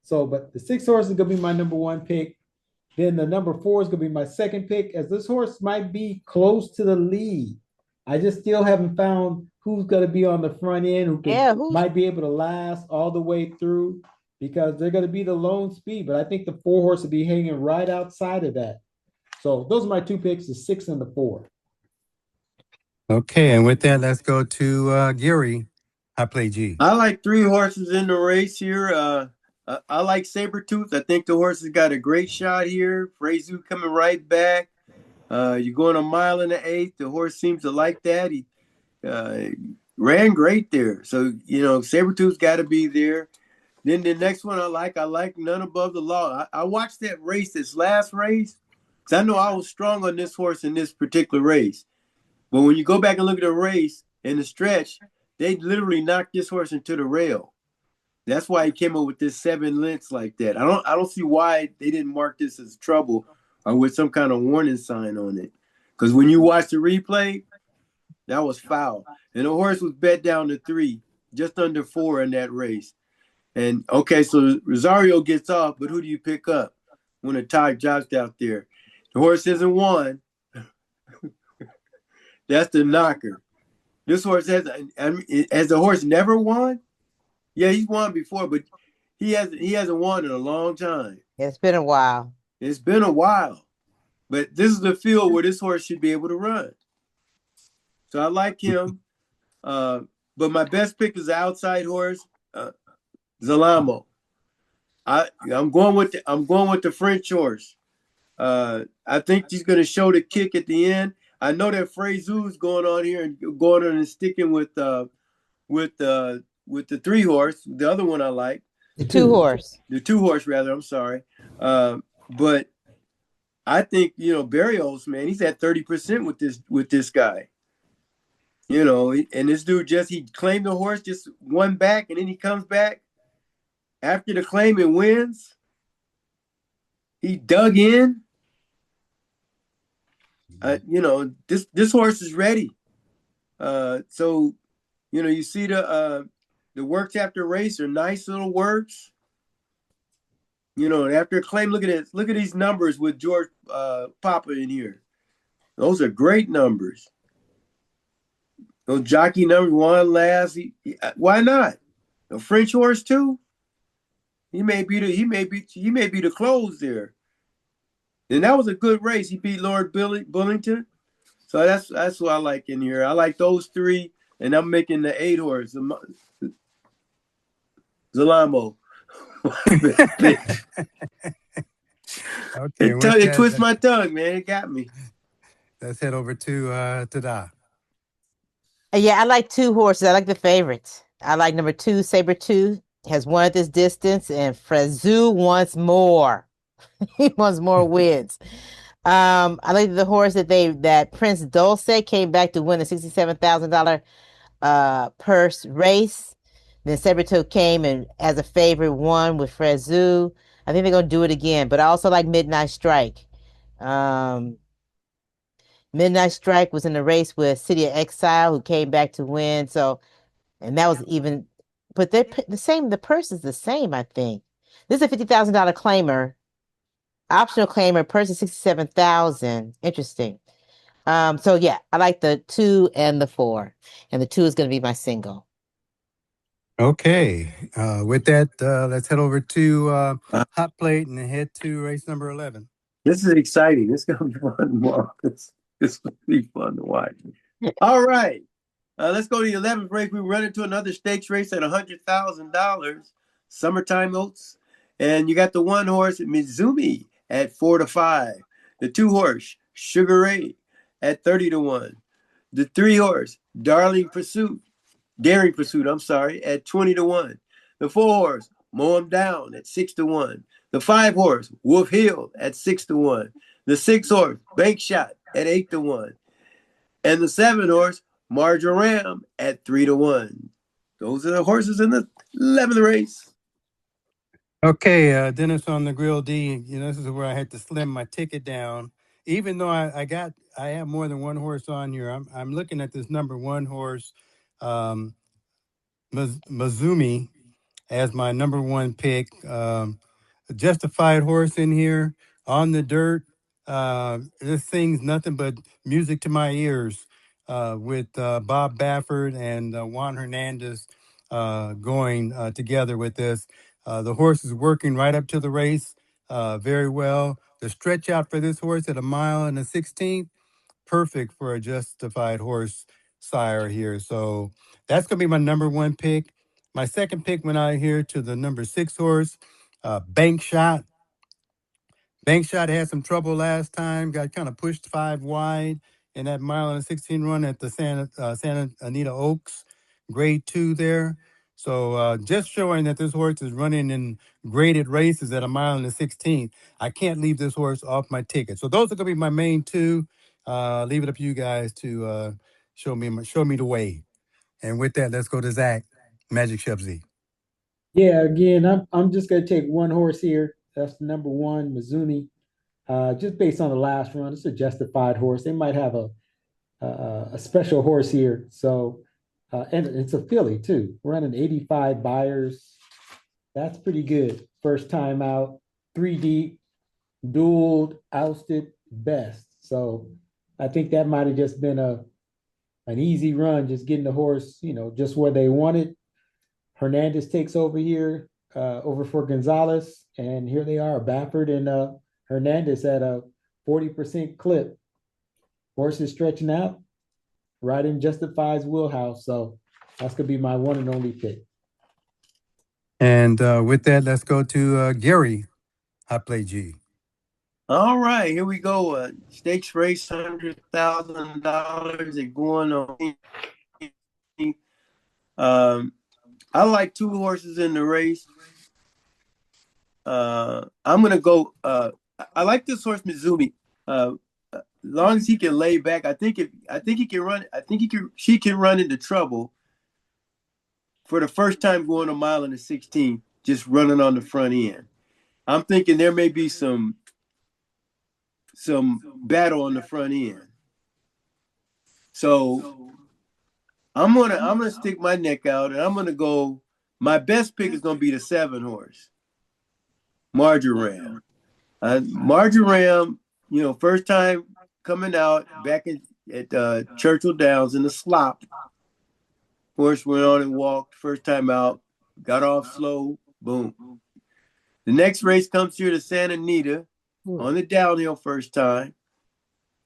So, but the 6 horse is going to be my number 1 pick. Then the number 4 is going to be my second pick, as this horse might be close to the lead. I just still haven't found who's going to be on the front end who might be able to last all the way through, because they're going to be the lone speed. But I think the 4 horse will be hanging right outside of that. So those are my 2 picks, the 6 and the 4. Okay, and with that, let's go to Gary. I play G. I like 3 horses in the race here. I like Sabretooth. I think the horse has got a great shot here. Frazu coming right back. You're going a mile and an eighth. The horse seems to like that. He ran great there. So, Sabretooth's got to be there. Then the next one I like None Above the Law. I watched that race, this last race, because I know I was strong on this horse in this particular race. But when you go back and look at the race and the stretch, they literally knocked this horse into the rail. That's why he came up with this 7 lengths like that. I don't see why they didn't mark this as trouble or with some kind of warning sign on it. Because when you watch the replay, that was foul. And the horse was bet down to 3, just under 4 in that race. And okay, so Rosario gets off, but who do you pick up when the tie drops out there? The horse isn't won. That's the knocker. This horse has the horse never won? Yeah, he's won before, but he hasn't won in a long time. It's been a while. It's been a while. But this is the field where this horse should be able to run. So I like him. But my best pick is the outside horse, Zalamo. I'm going with the French horse. I think he's going to show the kick at the end. I know that Frazu's going on here and going on and sticking with the 3 horse. The other one I like. The 2 horse. The 2 horse, rather. I'm sorry. But I think, Barrios, man, he's at 30% with this guy. And this dude he claimed the horse, just won back, and then he comes back after the claim and wins. He dug in. This horse is ready. So, you see the works after race are nice little works. And after a claim, look at these numbers with George Papa in here. Those are great numbers. Those jockey numbers, 1 last. Why not? A French horse too. He may be the close there. And that was a good race. He beat Lord Bullington. So that's what I like in here. I like those 3, and I'm making the 8 horse. Zalamo. Okay, it twists my tongue, man. It got me. Let's head over to TADA. Yeah, I like 2 horses. I like the favorites. I like number 2, Sabretooth, has won at this distance, and Frazu wants more. He wants more wins. I like the horse that Prince Dulce came back to win the $67,000 purse race. Then Sabretooth came and as a favorite won with Frazu. I think they're gonna do it again. But I also like Midnight Strike. Midnight Strike was in the race with City of Exile, who came back to win. So, and that was even, but they're the same. The purse is the same, I think. This is a $50,000 claimer. Optional claimer, person 67,000. Interesting. So yeah, I like the 2 and the 4. And the 2 is going to be my single. Okay. With that, let's head over to Uh, Hot Plate and head to race number 11. This is exciting. This is going to be fun, Mark. This will be fun to watch. All right. Let's go to the 11th race. We run into another stakes race at $100,000. Summertime Oats. And you got the 1 horse, Mizumi, at 4-5. The 2 horse, Sugar Ray, at 30-1. The 3 horse, Daring Pursuit, at 20-1. The 4 horse, Mow 'em Down, at 6-1. The 5 horse, Wolf Hill, at 6-1. The 6 horse, Bank Shot, at 8-1. And the 7 horse, Marjoram, at 3-1. Those are the horses in the 11th race. Okay, Dennis on the Grill D. This is where I had to slim my ticket down. Even though I have more than 1 horse on here. I'm looking at this number 1 horse, Mizumi, as my number 1 pick. A justified horse in here on the dirt. This thing's nothing but music to my ears, with Bob Baffert and Juan Hernandez going together with this. The horse is working right up to the race very well. The stretch out for this horse at 1.16 miles, perfect for a justified horse sire here. So that's going to be my number 1 pick. My second pick went out here to the number 6 horse, Bank Shot. Bank Shot had some trouble last time, got kind of pushed 5 wide in that 1.16 run at the Santa Anita Oaks, grade 2 there. So just showing that this horse is running in graded races at 1.16 miles. I can't leave this horse off my ticket. So those are going to be my main 2. Leave it up to you guys to show me the way. And with that, let's go to Zach, Magic Chef Z. Yeah, again, I'm just gonna take 1 horse here. That's the number 1, Mizumi. Just based on the last run, it's a justified horse. They might have a special horse here. So, and it's a filly too. Running 85 buyers. That's pretty good. First time out, 3 deep, dueled, ousted, best. So I think that might have just been an easy run, just getting the horse, just where they wanted. Hernandez takes over here, over for Gonzalez, and here they are, Baffert and Hernandez at a 40% clip. Horse is stretching out, right in Justified's wheelhouse. So that's gonna be my 1 and only pick. And with that, let's go to Gary, Hot Play G. All right, here we go. Stakes race, $100,000 and going on. I like 2 horses in the race. I'm gonna go. I like this horse, Mizumi. As long as he can lay back, I think he can run. She can run into trouble for the first time going 1.16 miles, just running on the front end. I'm thinking there may be some battle on the front end. So I'm gonna stick my neck out, and I'm gonna go. My best pick is gonna be the 7 horse, Marjoram. Marjoram, first time coming out back at Churchill Downs in the slop. Horse went on and walked. First time out, got off slow. Boom. The next race comes here to Santa Anita on the downhill first time.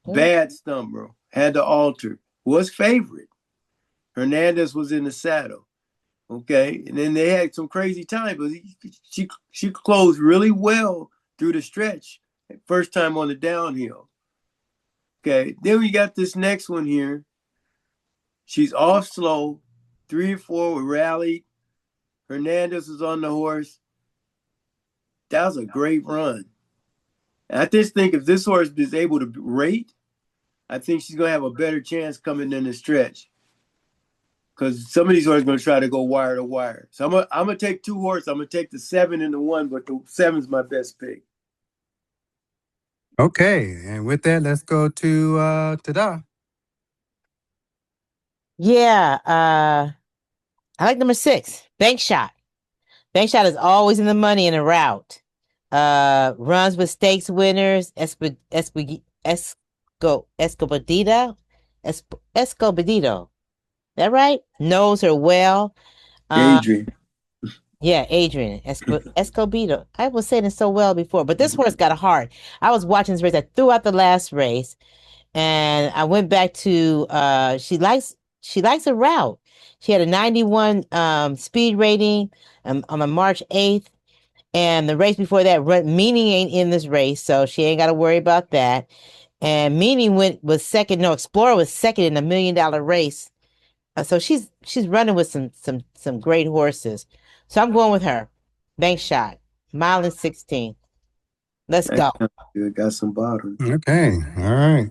Bad stumble, had to alter. Was favorite. Hernandez was in the saddle. Okay, and then they had some crazy time, but she closed really well through the stretch. First time on the downhill. Okay, then we got this next one here. She's off slow. 3 or 4 were rallied. Hernandez was on the horse. That was a great run. And I just think if this horse is able to rate, I think she's going to have a better chance coming in the stretch. Because some of these horses are going to try to go wire to wire. So I'm going to take 2 horses. I'm going to take the 7 and the 1, but the 7's my best pick. Okay, and with that, let's go to TADA. Yeah, I like number 6, Bank Shot. Bank Shot is always in the money in a route. Runs with stakes winners. Escobadito. That right? Knows her well. Adrian. Yeah, Adrian Escobedo. I was saying it so well before, but this horse got a heart. I was watching this race. I threw out the last race, and I went back to. She likes a route. She had a 91 speed rating on the March 8th, and the race before that, Meaning ain't in this race, so she ain't got to worry about that. And Meaning was second. No, Explorer was second in a $1 million race. So she's running with some great horses. So I'm going with her. Bank Shot. Mile and 16. Let's go. Good. Got some bottom. Okay. All right.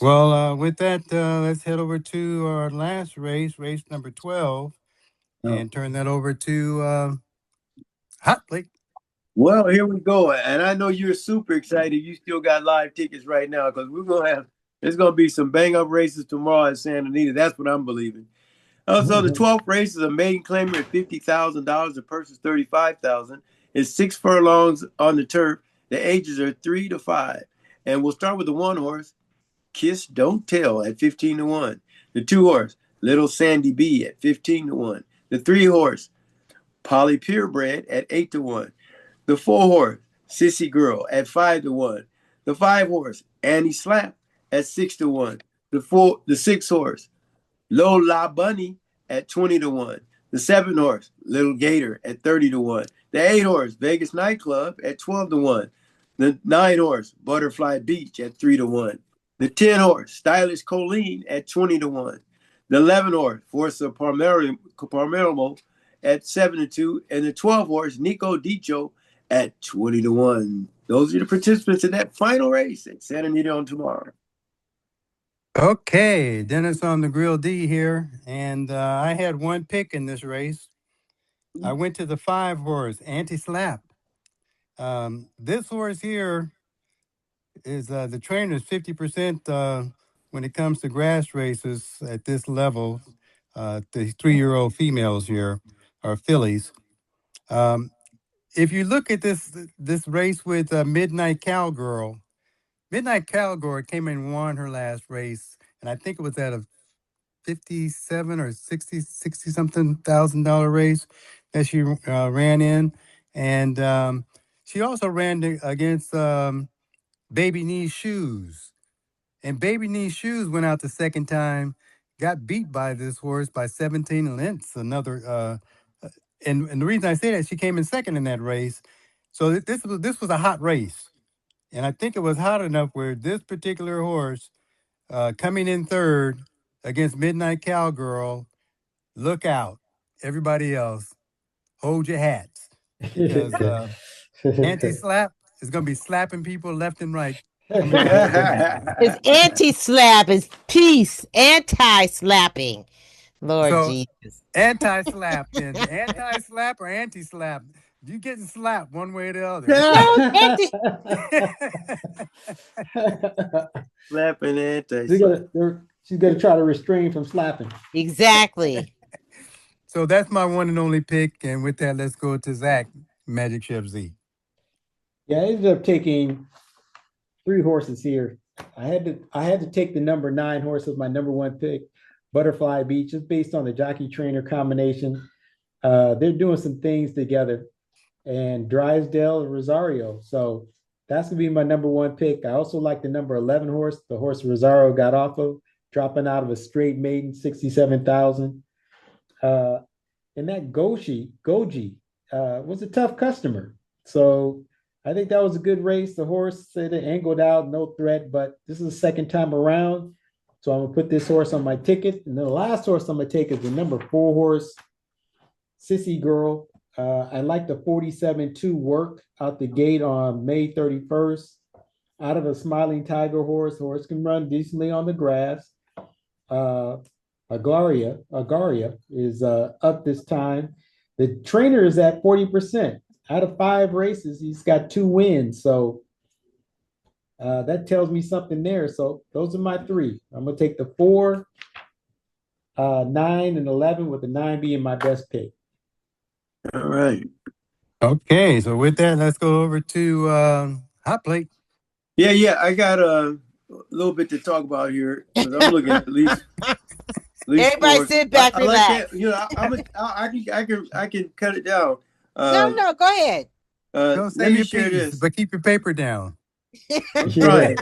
Well, with that, let's head over to our last race number 12, and turn that over to Hot Blake. Well, here we go. And I know you're super excited. You still got live tickets right now because there's going to be some bang up races tomorrow at Santa Anita. That's what I'm believing. So the 12th race is a maiden claimer at $50,000. The purse is $35,000. It's 6 furlongs on the turf. The ages are 3 to 5. And we'll start with the 1 horse, Kiss Don't Tell, at 15 to 1. The 2 horse, Little Sandy B, at 15 to 1. The 3 horse, Polly Purebred, at 8 to 1. The 4 horse, Sissy Girl, at 5 to 1. The 5 horse, Annie Slap, at 6 to 1. The 6 horse, Lola Bunny, at 20 to 1. The 7 horse, Little Gator, at 30 to 1. The 8 horse, Vegas Nightclub, at 12 to 1. The 9 horse, Butterfly Beach, at 3 to 1. The 10 horse, Stylish Colleen, at 20 to 1. The 11 horse, Force of Palermo, at 7 to 2. And the 12 horse, Nico Dicho, at 20 to 1. Those are the participants in that final race at Santa Anita on tomorrow. Okay, Dennis on the Grill D here, and I had one pick in this race. I went to the 5 horse, Anti-Slap. This horse here is the trainer is 50% when it comes to grass races at this level. The 3-year-old females here are fillies. If you look at this race with Midnight Cowgirl, Midnight Cowgirl came and won her last race, and I think it was at a 57 or 60 something $1,000 race that she ran in, and she also ran against Baby Knee Shoes, and Baby Knee Shoes went out the second time, got beat by this horse by 17 lengths. And the reason I say that, she came in second in that race, so this was a hot race. And I think it was hot enough where this particular horse coming in third against Midnight Cowgirl, look out. Everybody else, hold your hats. Because Anti-Slap is going to be slapping people left and right. It's anti-slap. It's peace. Anti-slapping. Lord Jesus. Anti-slap then. Anti-slap or anti-slap? You getting slapped one way or the other. Slapping anti. She's gonna try to restrain from slapping. Exactly. So that's my one and only pick. And with that, let's go to Zach, Magic Chef Z. Yeah, I ended up taking 3 horses here. I had to take the number 9 horse as my number 1 pick, Butterfly Beach, just based on the jockey trainer combination. They're doing some things together, and Drysdale and Rosario. So that's gonna be my number 1 pick. I also like the number 11 horse, the horse Rosario got off of, dropping out of a straight maiden, 67,000. And that Goji was a tough customer. So I think that was a good race. The horse said it angled out, no threat, but this is the second time around. So I'm gonna put this horse on my ticket. And then the last horse I'm gonna take is the number 4 horse, Sissy Girl. I like the 47-2 work out the gate on May 31st. Out of a Smiling Tiger horse. Horse can run decently on the grass. Agaria is up this time. The trainer is at 40%. Out of 5 races, he's got 2 wins. So that tells me something there. So those are my 3. I'm going to take the 4, 9, and 11, with the 9 being my best pick. All right. Okay, so with that, let's go over to hot plate. Yeah. I got a little bit to talk about here because I'm looking at least Everybody four. sit back, I like that. relax. You know, I can cut it down. No, go ahead. Don't say Let me your share piece, this. but keep your paper down. I'm Yeah. trying.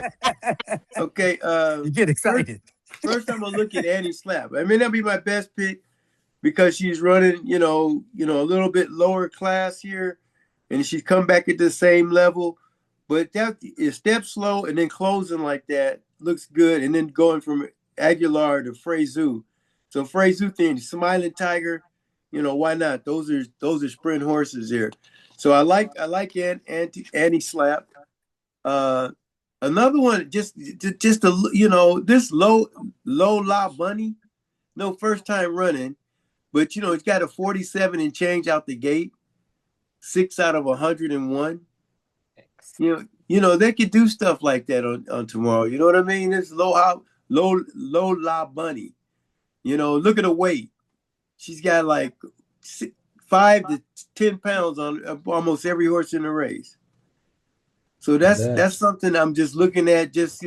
Okay. You get excited. First I'm gonna look at Annie Slap. I mean, that'll be my best pick because she's running, a little bit lower class here, and she's come back at the same level. But that is step slow and then closing like that looks good, and then going from Aguilar to Frazu. So Frazu thing, Smiling Tiger, why not? Those are sprint horses here. So I like Annie Slap. Uh, Another one, just this low La Bunny, no first time running, but it's got a 47 and change out the gate, 6 out of 101. They could do stuff like that on tomorrow. You know what I mean? It's low La Bunny. Look at the weight. She's got like 5 to 10 pounds on almost every horse in the race. So that's something I'm just looking at. That's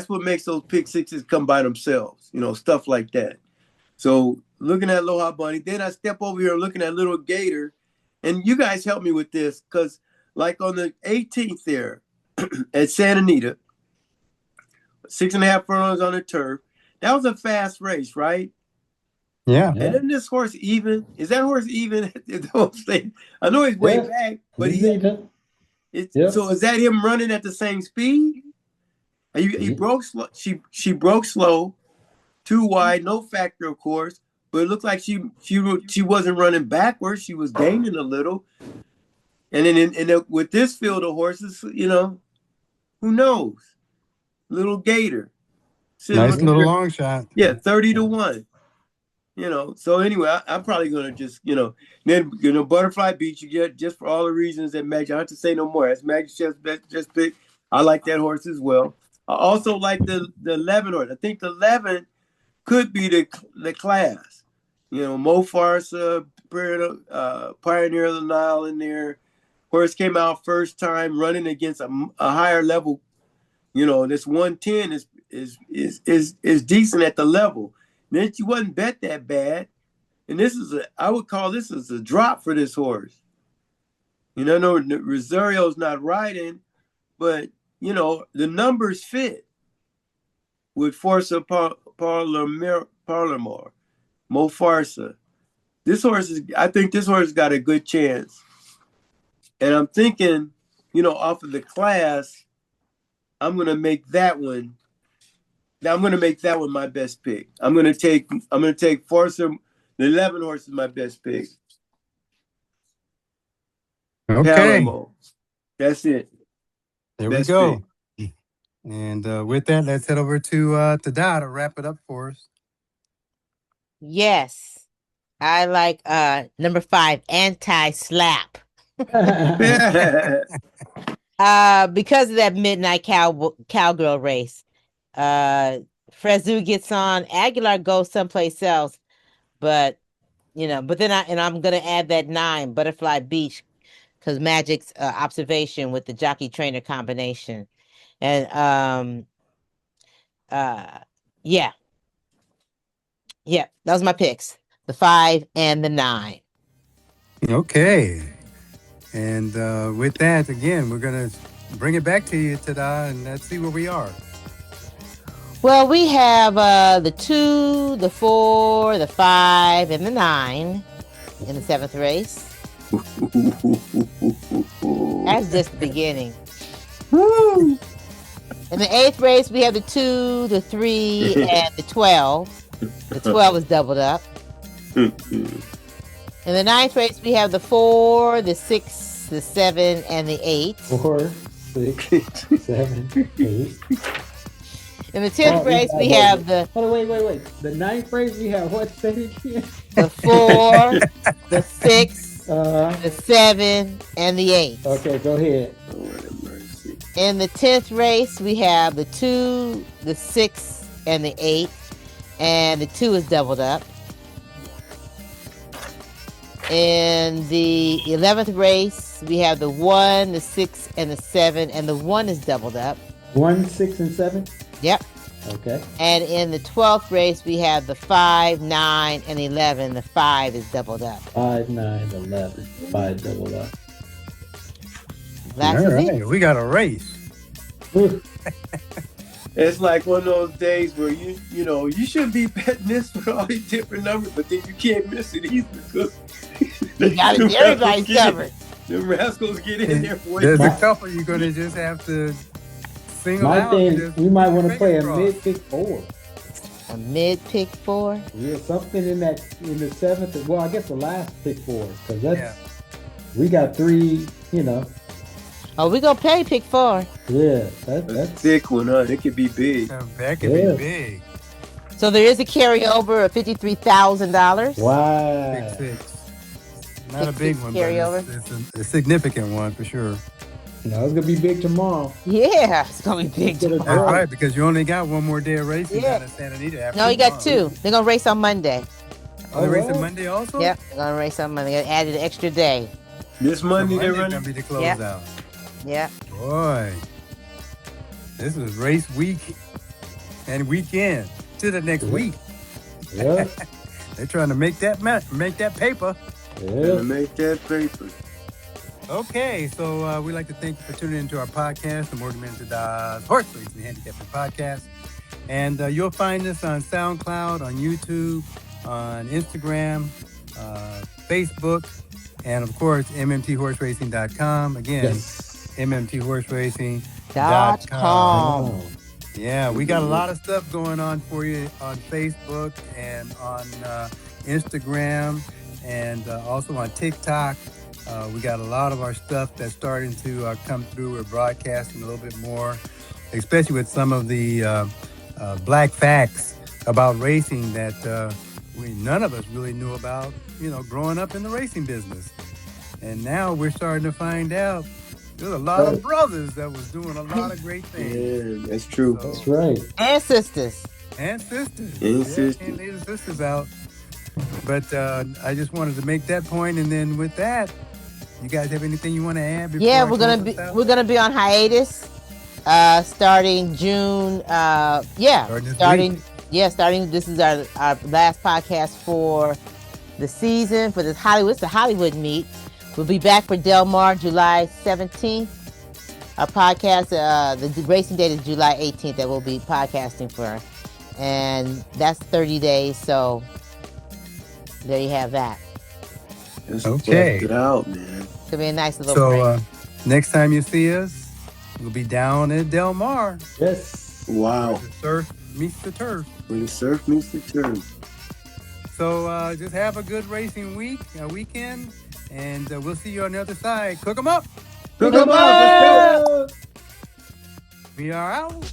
what makes those pick sixes come by themselves. Stuff like that. So looking at Aloha Bunny, then I step over here looking at Little Gator, and you guys help me with this because, like on the 18th there at Santa Anita, 6.5 furlongs on the turf. That was a fast race, right? Yeah. And then this horse even. Is that horse even? I know he's way back, but so is that him running at the same speed? He broke slow. She broke slow, too wide, no factor, of course. But it looked like she wasn't running backwards. She was gaining a little. And then with this field of horses, who knows? Little Gator. Nice little long shot. Yeah, 30 to 1. So anyway, I'm probably gonna just, then Butterfly Beach, you get just for all the reasons that Magic. I don't have to say no more. That's Magic Chef's best pick. I like that horse as well. I also like the 11 horse. I think the 11 could be the class. Mo Farsa, Pioneer of the Nile in there. Horse came out first time running against a higher level. This 110 is decent at the level. Then she wasn't bet that bad. And I would call this as a drop for this horse. No, Rosario's not riding, but the numbers fit with Forza Parlamore, Mo Farsa. I think this horse got a good chance. And I'm thinking, off of the class, I'm gonna make that one. I'm gonna make that one my best pick. I'm gonna take Forza. The 11 horse is my best pick. Okay. Palamo. That's it. There Best we go. Pick. And with that, let's head over to TADA to wrap it up for us. Yes. I like number 5, anti-slap. Because of that midnight cowgirl race. Frezu gets on, Aguilar goes someplace else, but then I'm gonna add that 9, Butterfly Beach, because Magic's observation with the jockey trainer combination. And yeah, that was my picks, the 5 and the 9. Okay. And with that, again, we're going to bring it back to you, TADA, and let's see where we are. Well, we have the 2, the 4, the 5, and the 9 in the 7th race. That's just the beginning. Woo! In the 8th race, we have the 2, the 3, and the 12. The 12 is doubled up. In the 9th race, we have the 4, the 6, the 7, and the 8. 4, 6, 7, 8. In the 10th race, we have the... Oh, wait. The 9th race, we have what? Say it again. The 4, the 6, the 7, and the 8. Okay, go ahead. In the 10th race, we have the 2, the 6, and the 8. And the 2 is doubled up. In the 11th race, we have the 1, the 6, and the 7, and the 1 is doubled up. 1, 6, and 7? Yep. Okay. And in the 12th race, we have the 5, 9, and 11. The 5 is doubled up. 5, 9, 11. 5 doubled up. That's All it. right, we got a race. It's like one of those days where you know you shouldn't be betting this for all these different numbers, but then you can't miss it either because You got it. Everybody's covered. The rascals get in there for There's you. a couple you're going to just have to single My out. thing, just we might want to fingers play a crossed. mid pick 4. A mid pick 4. Yeah, something in the 7th. Well, I guess the last pick 4, because that's Yeah. we got 3. You know, Oh, we gonna play pick 4. yeah, That's a that's thick one, huh? It could be big. That could Yeah. be big. So there is a carryover of $53,000. wow. Big 6. Not a Big big six one, carryover. but it's a significant one for sure. No, it's gonna be big tomorrow. Yeah, it's gonna be big. Get it That's Right. right, because you only got one more day of racing Yeah. down in Santa Anita. After No, you got tomorrow. 2. They're gonna race on Monday. Oh, they're racing Alright. Monday also? Yep, they're gonna race on Monday. They added an extra day. This So Monday they're Monday's running. gonna be the closeout. Yeah. Yep. Boy, this is race week and weekend to the next Yeah. week. Yeah, They're trying to make that paper. Gonna yeah. make that paper. Okay, so we'd like to thank you for tuning into our podcast, the Morgan Menzies Horse Racing Handicapping Podcast. And you'll find us on SoundCloud, on YouTube, on Instagram, Facebook, and of course, mmthorseracing.com. Again, Yes. mmthorseracing.com. .com. Oh, Yeah, we got a lot of stuff going on for you on Facebook and on Instagram and also on TikTok. We got a lot of our stuff that's starting to come through. We're broadcasting a little bit more, especially with some of the black facts about racing that none of us really knew about, growing up in the racing business. And now we're starting to find out there's a lot of brothers that was doing a lot of great things. Yeah, that's true. So- that's right. And sisters. And sisters. And Yeah, sisters. can't leave the sisters out. But I just wanted to make that point, and then with that, you guys have anything you want to add? Before Yeah, I we're close gonna this out? be on hiatus starting June. Starting this Starting. This is our last podcast for the season for this Hollywood. It's the Hollywood meet. We'll be back for Del Mar July 17th. Our podcast, the racing date is July 18th that we'll be podcasting for, and that's 30 days. So there you have that. Let's Okay. check it out, man. It's gonna be a nice little So break. next time you see us, we'll be down at Del Mar. Yes. Wow. Where the surf meets the turf. When the surf meets the turf. So just have a good racing weekend, and we'll see you on the other side. Cook 'em up. Cook 'em up, let's go. We are out.